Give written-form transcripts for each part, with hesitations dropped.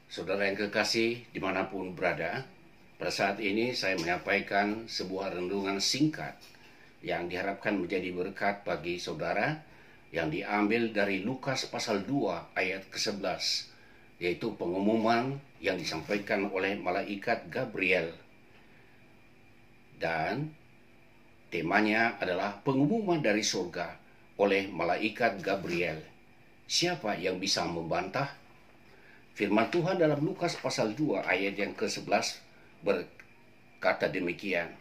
Saudara yang kekasih dimanapun berada, pada saat ini saya menyampaikan sebuah renungan singkat yang diharapkan menjadi berkat bagi saudara yang diambil dari Lukas pasal 2 ayat ke-11, yaitu pengumuman yang disampaikan oleh malaikat Gabriel. Dan temanya adalah pengumuman dari surga oleh malaikat Gabriel. Siapa yang bisa membantah? Firman Tuhan dalam Lukas pasal 2 ayat yang ke-11 berkata demikian.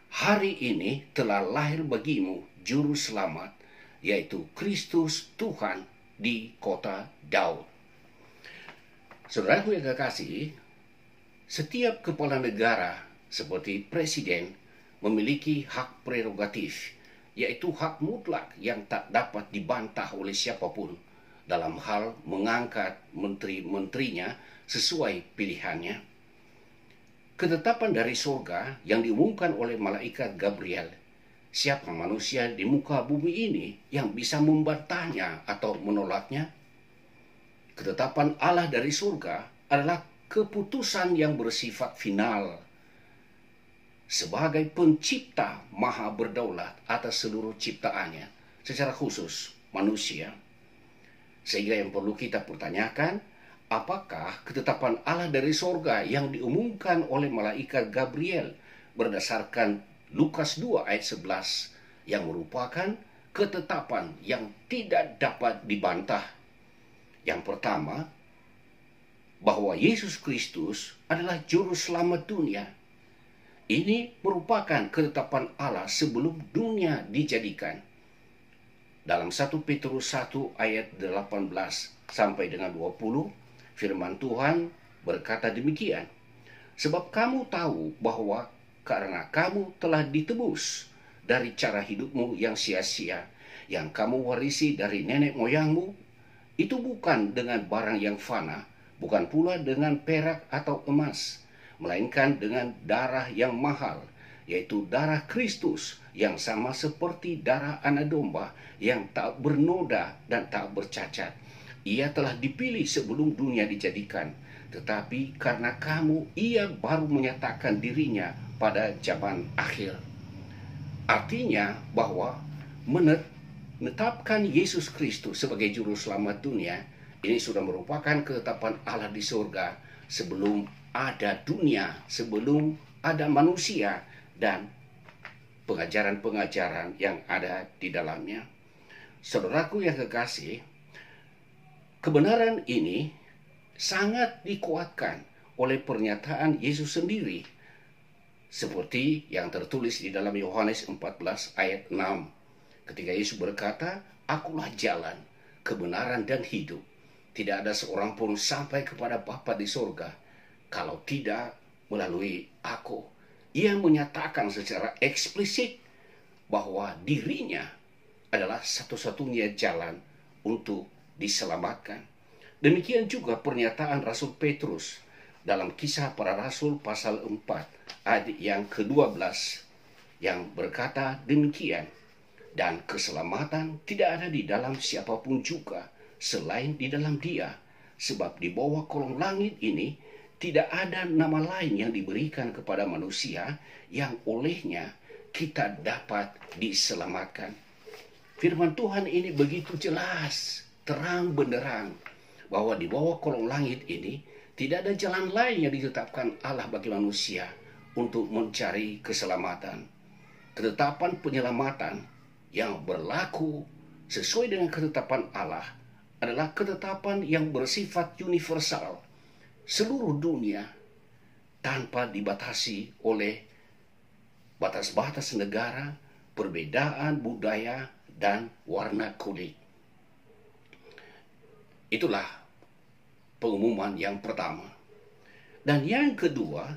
Hari ini telah lahir bagimu juru selamat, yaitu Kristus Tuhan di kota Daud. Saudaraku yang kekasih, setiap kepala negara seperti presiden memiliki hak prerogatif, yaitu hak mutlak yang tak dapat dibantah oleh siapapun dalam hal mengangkat menteri-menterinya sesuai pilihannya. Ketetapan dari surga yang diumumkan oleh malaikat Gabriel, siapa manusia di muka bumi ini yang bisa membantahnya atau menolaknya? Ketetapan Allah dari surga adalah keputusan yang bersifat final. Sebagai pencipta maha berdaulat atas seluruh ciptaannya, secara khusus manusia. Sehingga yang perlu kita pertanyakan, apakah ketetapan Allah dari sorga yang diumumkan oleh malaikat Gabriel berdasarkan Lukas 2 ayat 11 yang merupakan ketetapan yang tidak dapat dibantah? Yang pertama, bahwa Yesus Kristus adalah juru selamat dunia. Ini merupakan ketetapan Allah sebelum dunia dijadikan. Dalam 1 Petrus 1 ayat 18 sampai dengan 20, firman Tuhan berkata demikian. Sebab kamu tahu bahwa karena kamu telah ditebus dari cara hidupmu yang sia-sia, yang kamu warisi dari nenek moyangmu, itu bukan dengan barang yang fana, bukan pula dengan perak atau emas, melainkan dengan darah yang mahal, yaitu darah Kristus yang sama seperti darah anak domba yang tak bernoda dan tak bercacat. Ia telah dipilih sebelum dunia dijadikan, tetapi karena kamu, ia baru menyatakan dirinya pada zaman akhir. Artinya bahwa menetapkan Yesus Kristus sebagai juru selamat dunia, ini sudah merupakan ketetapan Allah di surga sebelum ada dunia, sebelum ada manusia dan pengajaran-pengajaran yang ada di dalamnya. Saudaraku yang kekasih, kebenaran ini sangat dikuatkan oleh pernyataan Yesus sendiri, seperti yang tertulis di dalam Yohanes 14 ayat 6. Ketika Yesus berkata, "Akulah jalan, kebenaran dan hidup. Tidak ada seorang pun sampai kepada Bapa di surga kalau tidak melalui aku." Ia menyatakan secara eksplisit bahwa dirinya adalah satu-satunya jalan untuk diselamatkan. Demikian juga pernyataan Rasul Petrus dalam Kisah Para Rasul pasal 4 ayat yang ke-12 yang berkata demikian. Dan keselamatan tidak ada di dalam siapapun juga selain di dalam Dia, sebab di bawah kolong langit ini tidak ada nama lain yang diberikan kepada manusia yang olehnya kita dapat diselamatkan. Firman Tuhan ini begitu jelas, terang benderang, bahwa di bawah kolong langit ini tidak ada jalan lain yang ditetapkan Allah bagi manusia untuk mencari keselamatan. Ketetapan penyelamatan yang berlaku sesuai dengan ketetapan Allah adalah ketetapan yang bersifat universal, seluruh dunia, tanpa dibatasi oleh batas-batas negara, perbedaan budaya, dan warna kulit. Itulah pengumuman yang pertama. Dan yang kedua,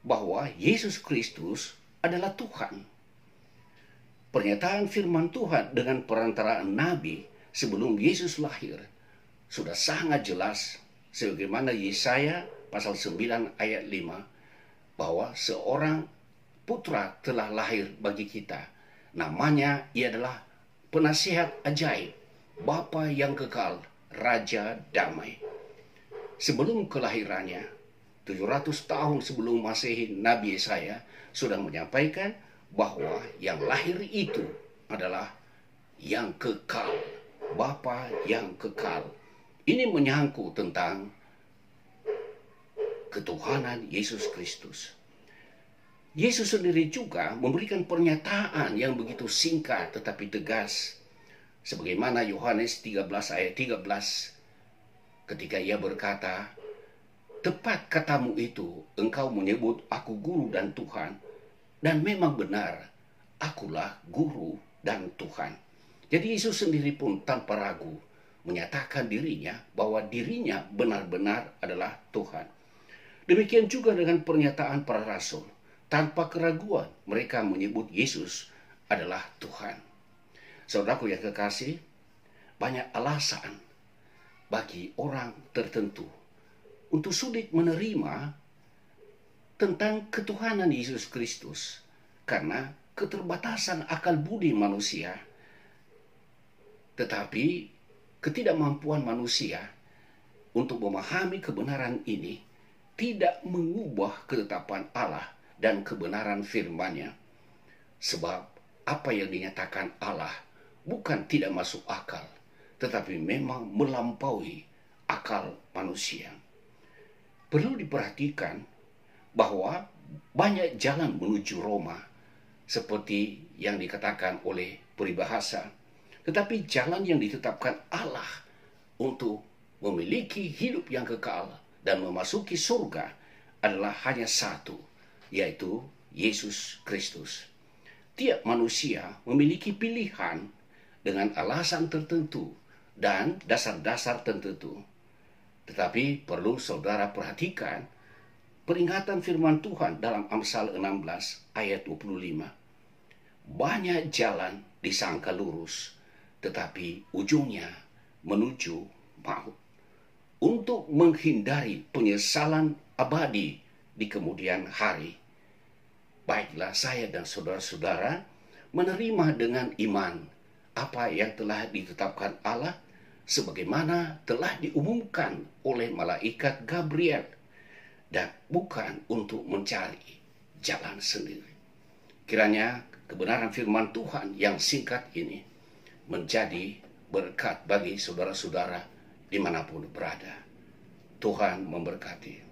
bahwa Yesus Kristus adalah Tuhan. Pernyataan firman Tuhan dengan perantaraan Nabi sebelum Yesus lahir sudah sangat jelas, sebagaimana Yesaya pasal 9 ayat 5, bahwa seorang putra telah lahir bagi kita. Namanya ia adalah penasihat ajaib, Bapa yang kekal, Raja Damai. Sebelum kelahirannya, 700 tahun sebelum Masehi, Nabi Yesaya sudah menyampaikan bahwa yang lahir itu adalah yang kekal, Bapa yang kekal. Ini menyangkut tentang ketuhanan Yesus Kristus. Yesus sendiri juga memberikan pernyataan yang begitu singkat tetapi tegas. Sebagaimana Yohanes 13 ayat 13 ketika ia berkata, "Tepat katamu itu, engkau menyebut aku guru dan Tuhan, dan memang benar, akulah guru dan Tuhan." Jadi Yesus sendiri pun tanpa ragu menyatakan dirinya bahwa dirinya benar-benar adalah Tuhan. Demikian juga dengan pernyataan para rasul. Tanpa keraguan mereka menyebut Yesus adalah Tuhan. Saudaraku yang kekasih, banyak alasan bagi orang tertentu untuk sulit menerima tentang ketuhanan Yesus Kristus karena keterbatasan akal budi manusia. Tetapi ketidakmampuan manusia untuk memahami kebenaran ini tidak mengubah ketetapan Allah dan kebenaran firman-Nya. Sebab apa yang dinyatakan Allah bukan tidak masuk akal, tetapi memang melampaui akal manusia. Perlu diperhatikan bahwa banyak jalan menuju Roma, seperti yang dikatakan oleh peribahasa. Tetapi jalan yang ditetapkan Allah untuk memiliki hidup yang kekal dan memasuki surga adalah hanya satu, yaitu Yesus Kristus. Tiap manusia memiliki pilihan dengan alasan tertentu dan dasar-dasar tertentu. Tetapi perlu saudara perhatikan peringatan firman Tuhan dalam Amsal 16 ayat 25. Banyak jalan disangka lurus, tetapi ujungnya menuju maut. Untuk menghindari penyesalan abadi di kemudian hari, baiklah saya dan saudara-saudara menerima dengan iman apa yang telah ditetapkan Allah sebagaimana telah diumumkan oleh malaikat Gabriel, dan bukan untuk mencari jalan sendiri. Kiranya kebenaran firman Tuhan yang singkat ini menjadi berkat bagi saudara-saudara dimanapun berada. Tuhan memberkati.